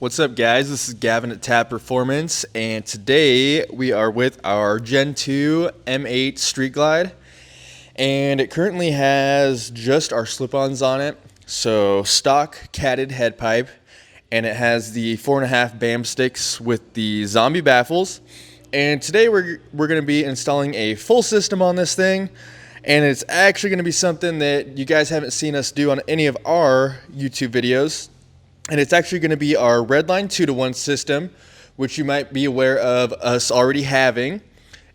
What's up, guys? This is Gavin at Tab Performance, and today we are with our Gen 2 M8 Street Glide, and it currently has just our slip-ons on it. So stock catted head pipe, and it has the 4.5 BAM sticks with the zombie baffles. And today we're going to be installing a full system on this thing, and it's actually going to be something that you guys haven't seen us do on any of our YouTube videos. And it's actually going to be our Redline 2-to-1 system, which you might be aware of us already having.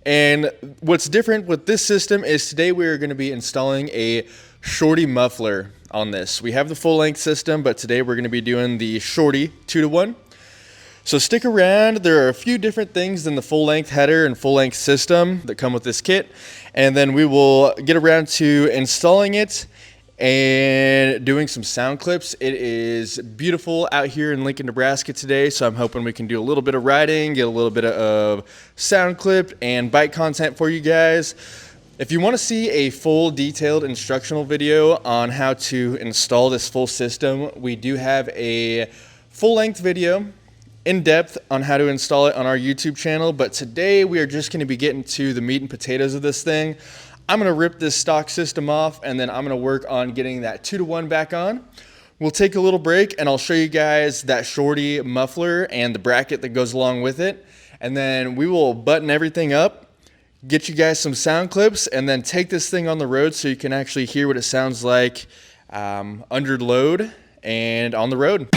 And what's different with this system is today we're going to be installing a Shorty muffler on this. We have the full-length system, but today we're going to be doing the Shorty 2-to-1. So stick around. There are a few different things than the full-length header and full-length system that come with this kit. And then we will get around to installing it and doing some sound clips. It is beautiful out here in Lincoln, Nebraska today, so I'm hoping we can do a little bit of riding, get a little bit of sound clip and bike content for you guys. If you want to see a full detailed instructional video on how to install this full system, we do have a full-length video in depth on how to install it on our YouTube channel, but today we are just going to be getting to the meat and potatoes of this thing. I'm going to rip this stock system off, and then I'm going to work on getting that 2-to-1 back on. We'll take a little break, and I'll show you guys that Shorty muffler and the bracket that goes along with it. And then we will button everything up, get you guys some sound clips, and then take this thing on the road so you can actually hear what it sounds like under load and on the road.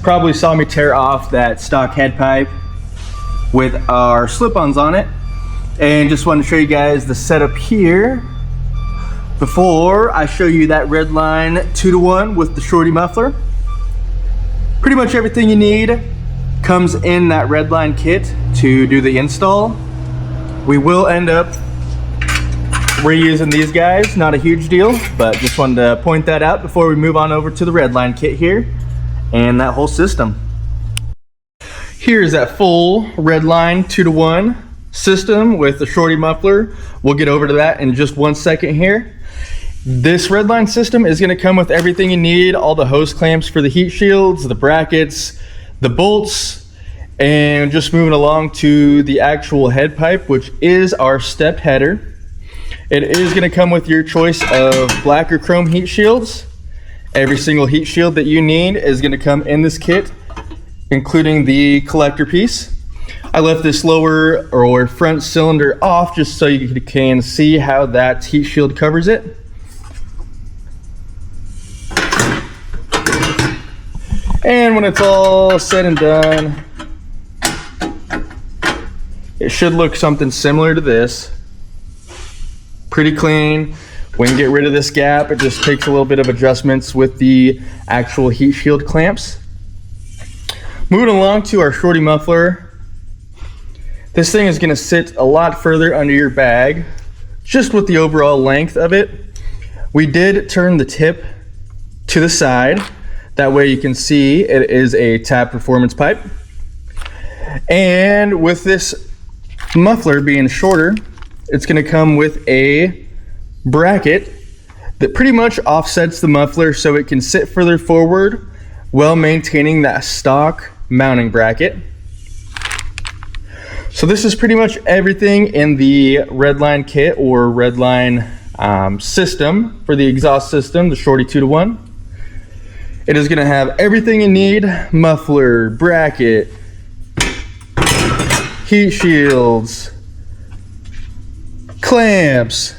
Probably saw me tear off that stock head pipe with our slip-ons on it, and just wanted to show you guys the setup here before I show you that Redline 2-to-1 with the Shorty muffler. Pretty much everything you need comes in that Redline kit to do the install. We will end up reusing these guys, not a huge deal, but just wanted to point that out before we move on over to the Redline kit here and that whole system. Here's that full Redline 2-to-1 system with the Shorty muffler. We'll get over to that in just 1 second here. This Redline system is going to come with everything you need, all the hose clamps for the heat shields, the brackets, the bolts, and just moving along to the actual head pipe, which is our stepped header. It is going to come with your choice of black or chrome heat shields. Every single heat shield that you need is going to come in this kit, including the collector piece. I left this lower or front cylinder off just so you can see how that heat shield covers it. And when it's all said and done, it should look something similar to this. Pretty clean. We can get rid of this gap. It just takes a little bit of adjustments with the actual heat shield clamps. Moving along to our Shorty muffler. This thing is going to sit a lot further under your bag, just with the overall length of it. We did turn the tip to the side. That way you can see it is a Tab Performance pipe. And with this muffler being shorter, it's going to come with a bracket that pretty much offsets the muffler so it can sit further forward while maintaining that stock mounting bracket. So this is pretty much everything in the Redline kit or Redline system for the exhaust system, the Shorty 2-to-1. It is going to have everything you need: muffler, bracket, heat shields, clamps.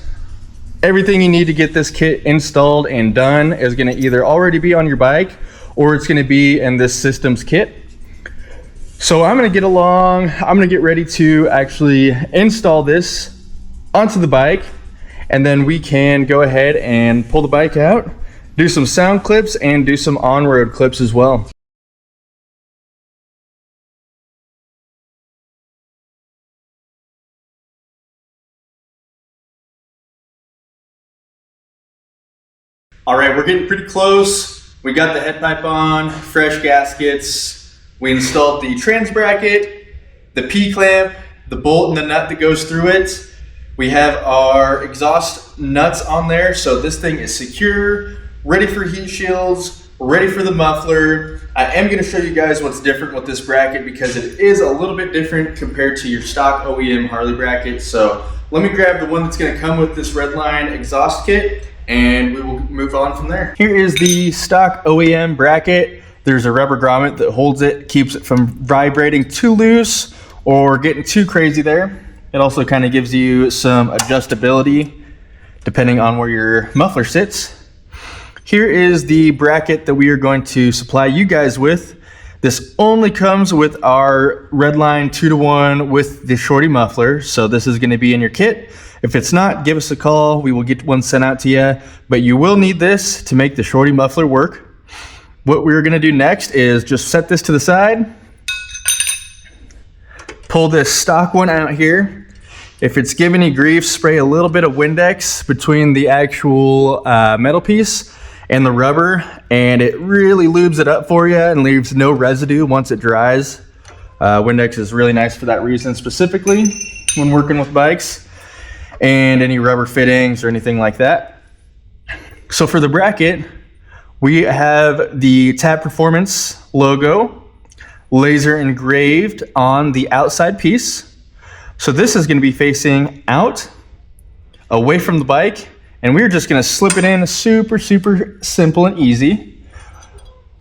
Everything you need to get this kit installed and done is going to either already be on your bike or it's going to be in this system's kit. So I'm going to get ready to actually install this onto the bike, and then we can go ahead and pull the bike out, do some sound clips, and do some on-road clips as well. All right, we're getting pretty close. We got the head pipe on, fresh gaskets. We installed the trans bracket, the P-clamp, the bolt and the nut that goes through it. We have our exhaust nuts on there, so this thing is secure, ready for heat shields, ready for the muffler. I am gonna show you guys what's different with this bracket because it is a little bit different compared to your stock OEM Harley bracket. So let me grab the one that's gonna come with this Redline exhaust kit and we will move on from there. Here is the stock OEM bracket. There's a rubber grommet that holds it, keeps it from vibrating too loose or getting too crazy there. It also kind of gives you some adjustability depending on where your muffler sits. Here is the bracket that we are going to supply you guys with. This only comes with our Redline 2-to-1 with the Shorty muffler. So this is gonna be in your kit. If it's not, give us a call. We will get one sent out to you, but you will need this to make the Shorty muffler work. What we're gonna do next is just set this to the side. Pull this stock one out here. If it's giving you grief, spray a little bit of Windex between the actual metal piece and the rubber, and it really lubes it up for you and leaves no residue once it dries. Windex is really nice for that reason, specifically when working with bikes and any rubber fittings or anything like that. So for the bracket, we have the Tap Performance logo laser engraved on the outside piece. So this is going to be facing out, away from the bike, and we're just going to slip it in super simple and easy.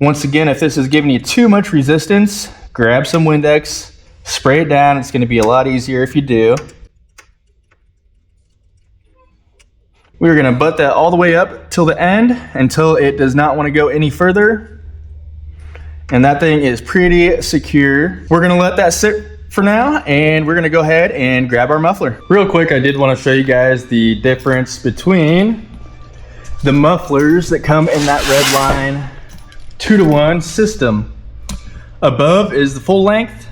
Once again, if this is giving you too much resistance, grab some Windex, spray it down. It's going to be a lot easier if you do. We're going to butt that all the way up till the end until it does not want to go any further. And that thing is pretty secure. We're going to let that sit for now, and we're going to go ahead and grab our muffler. Real quick, I did want to show you guys the difference between the mufflers that come in that Redline 2-to-1 system. Above is the full length,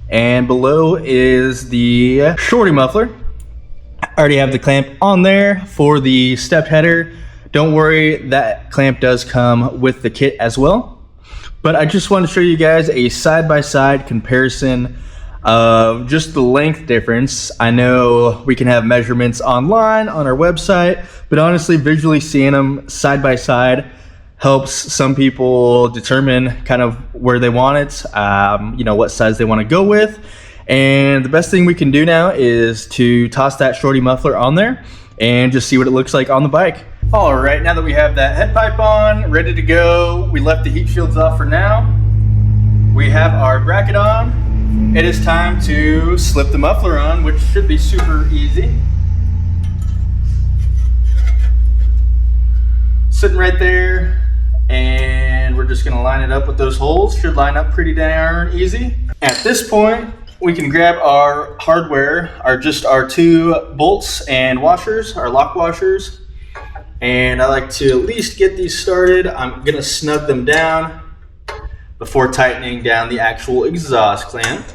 and below is the Shorty muffler. I already have the clamp on there for the step header. Don't worry, that clamp does come with the kit as well. But I just want to show you guys a side-by-side comparison of just the length difference. I know we can have measurements online on our website, but honestly, visually seeing them side-by-side helps some people determine kind of where they want it, you know, what size they want to go with. And the best thing we can do now is to toss that Shorty muffler on there and just see what it looks like on the bike. All right, now that we have that head pipe on, ready to go, we left the heat shields off for now. We have our bracket on. It is time to slip the muffler on, which should be super easy. Sitting right there, and we're just gonna line it up with those holes. Should line up pretty darn easy. At this point, we can grab our hardware, our 2 bolts and washers, our lock washers. And I like to at least get these started. I'm gonna snug them down before tightening down the actual exhaust clamp.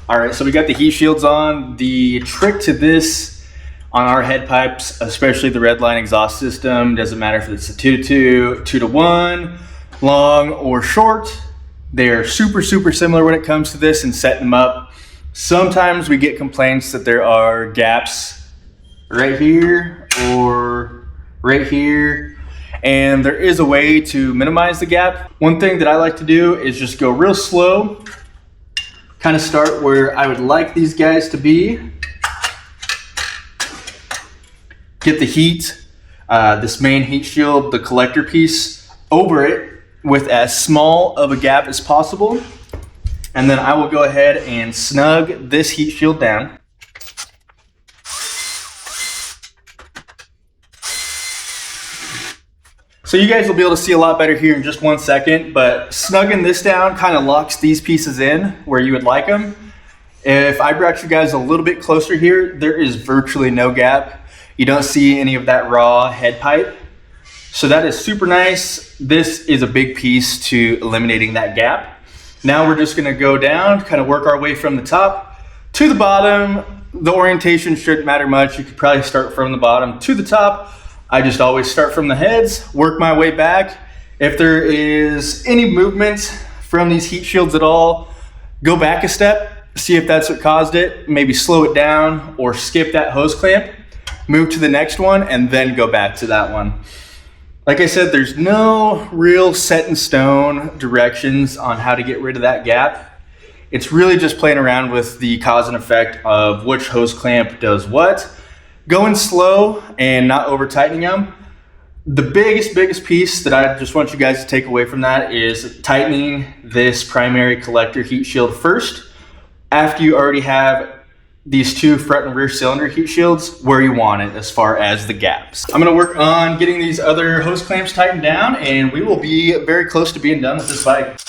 All right, so we got the heat shields on. The trick to this on our head pipes, especially the Redline exhaust system, doesn't matter if it's a 2-to-2, 2-to-1, long or short, they're super similar when it comes to this and setting them up. Sometimes we get complaints that there are gaps right here or right here, and there is a way to minimize the gap. One thing that I like to do is just go real slow, kind of start where I would like these guys to be. Get the heat, this main heat shield, the collector piece, over it with as small of a gap as possible. And then I will go ahead and snug this heat shield down. So you guys will be able to see a lot better here in just 1 second, but snugging this down kind of locks these pieces in where you would like them. If I brought you guys a little bit closer here, there is virtually no gap. You don't see any of that raw head pipe. So that is super nice. This is a big piece to eliminating that gap. Now we're just gonna go down, kind of work our way from the top to the bottom. The orientation shouldn't matter much. You could probably start from the bottom to the top. I just always start from the heads, work my way back. If there is any movement from these heat shields at all, go back a step, see if that's what caused it. Maybe slow it down or skip that hose clamp, move to the next one, and then go back to that one. Like I said, there's no real set in stone directions on how to get rid of that gap. It's really just playing around with the cause and effect of which hose clamp does what. Going slow and not over tightening them. The biggest piece that I just want you guys to take away from that is tightening this primary collector heat shield first, after you already have these two front and rear cylinder heat shields where you want it as far as the gaps. I'm gonna work on getting these other hose clamps tightened down, and we will be very close to being done with this bike.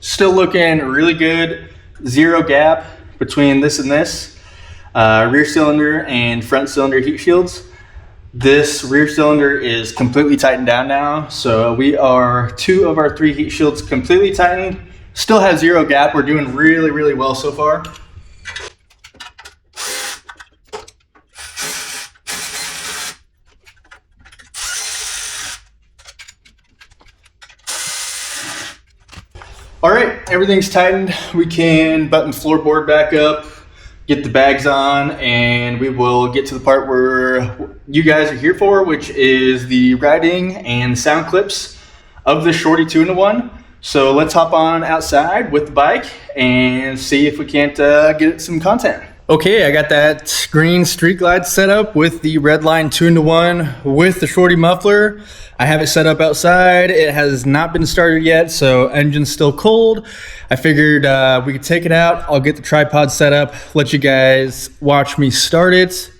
Still looking really good. Zero gap between this and this. Rear cylinder and front cylinder heat shields. This rear cylinder is completely tightened down now. So we are 2 of our 3 heat shields completely tightened. Still has zero gap. We're doing really well so far. All right, everything's tightened. We can button the floorboard back up, get the bags on, and we will get to the part where you guys are here for, which is the riding and sound clips of the Shorty 2-in-1. So let's hop on outside with the bike and see if we can't get some content. Okay, I got that green Street Glide set up with the Redline 2-in-1 with the Shorty muffler. I have it set up outside. It has not been started yet, so engine's still cold. I figured we could take it out. I'll get the tripod set up, let you guys watch me start it,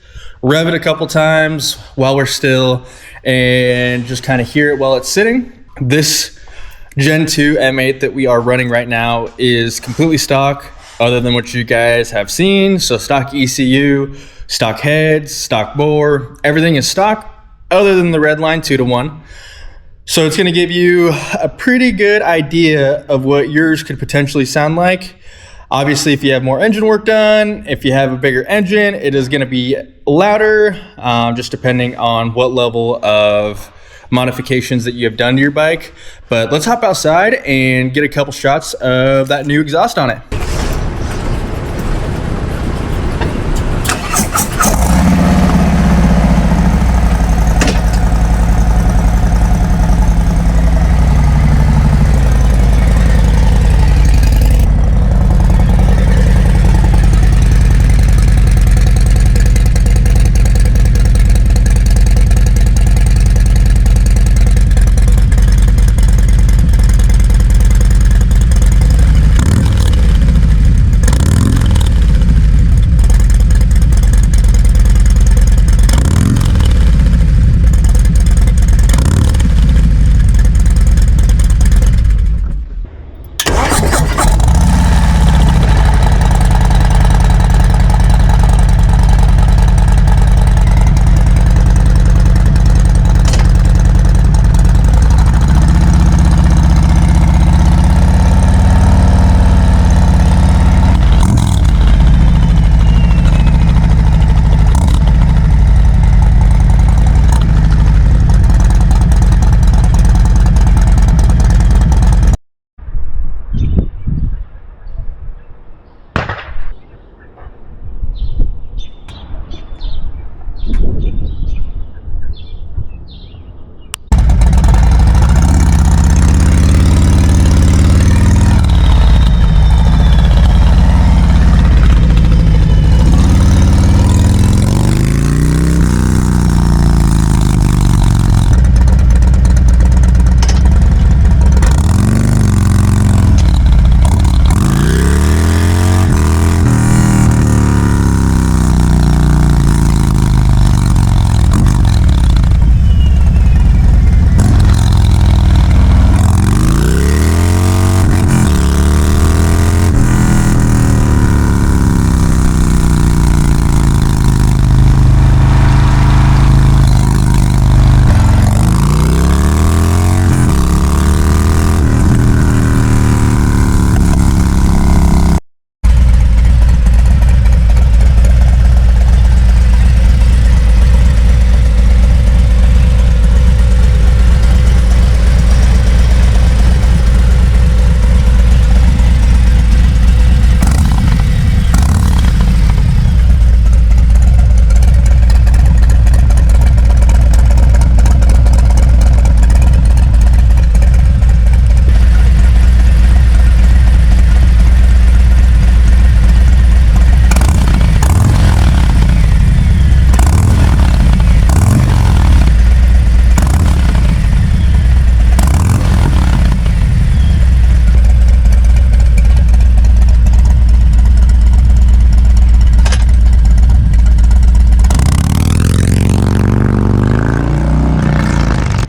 rev it a couple times while we're still, and just kind of hear it while it's sitting. This Gen 2 M8 that we are running right now is completely stock, other than what you guys have seen. So stock ECU, stock heads, stock bore, everything is stock other than the Redline 2-to-1. So it's gonna give you a pretty good idea of what yours could potentially sound like. Obviously, if you have more engine work done, if you have a bigger engine, it is gonna be louder, just depending on what level of modifications that you have done to your bike. But let's hop outside and get a couple shots of that new exhaust on it.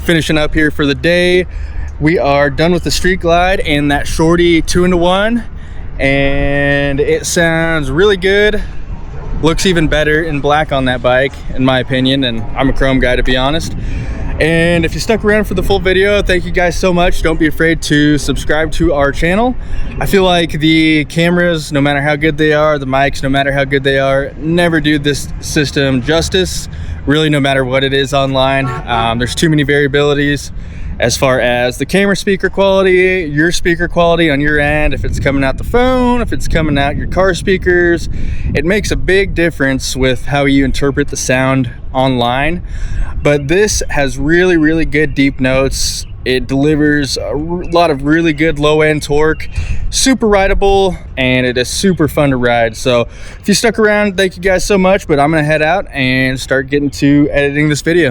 finishing up here for the day. We are done with the Street Glide and that Shorty 2-in-1, and it sounds really good. Looks even better in black on that bike, in my opinion, and I'm a chrome guy, to be honest. And if you stuck around for the full video, thank you guys so much. Don't be afraid to subscribe to our channel. I feel like the cameras, no matter how good they are, the mics, no matter how good they are, never do this system justice, really, no matter what it is online. There's too many variabilities as far as the camera speaker quality, your speaker quality on your end, if it's coming out the phone, if it's coming out your car speakers. It makes a big difference with how you interpret the sound online. But this has really, really good deep notes. It delivers a lot of really good low-end torque, super rideable, and it is super fun to ride. So if you stuck around, thank you guys so much, but I'm gonna head out and start getting to editing this video.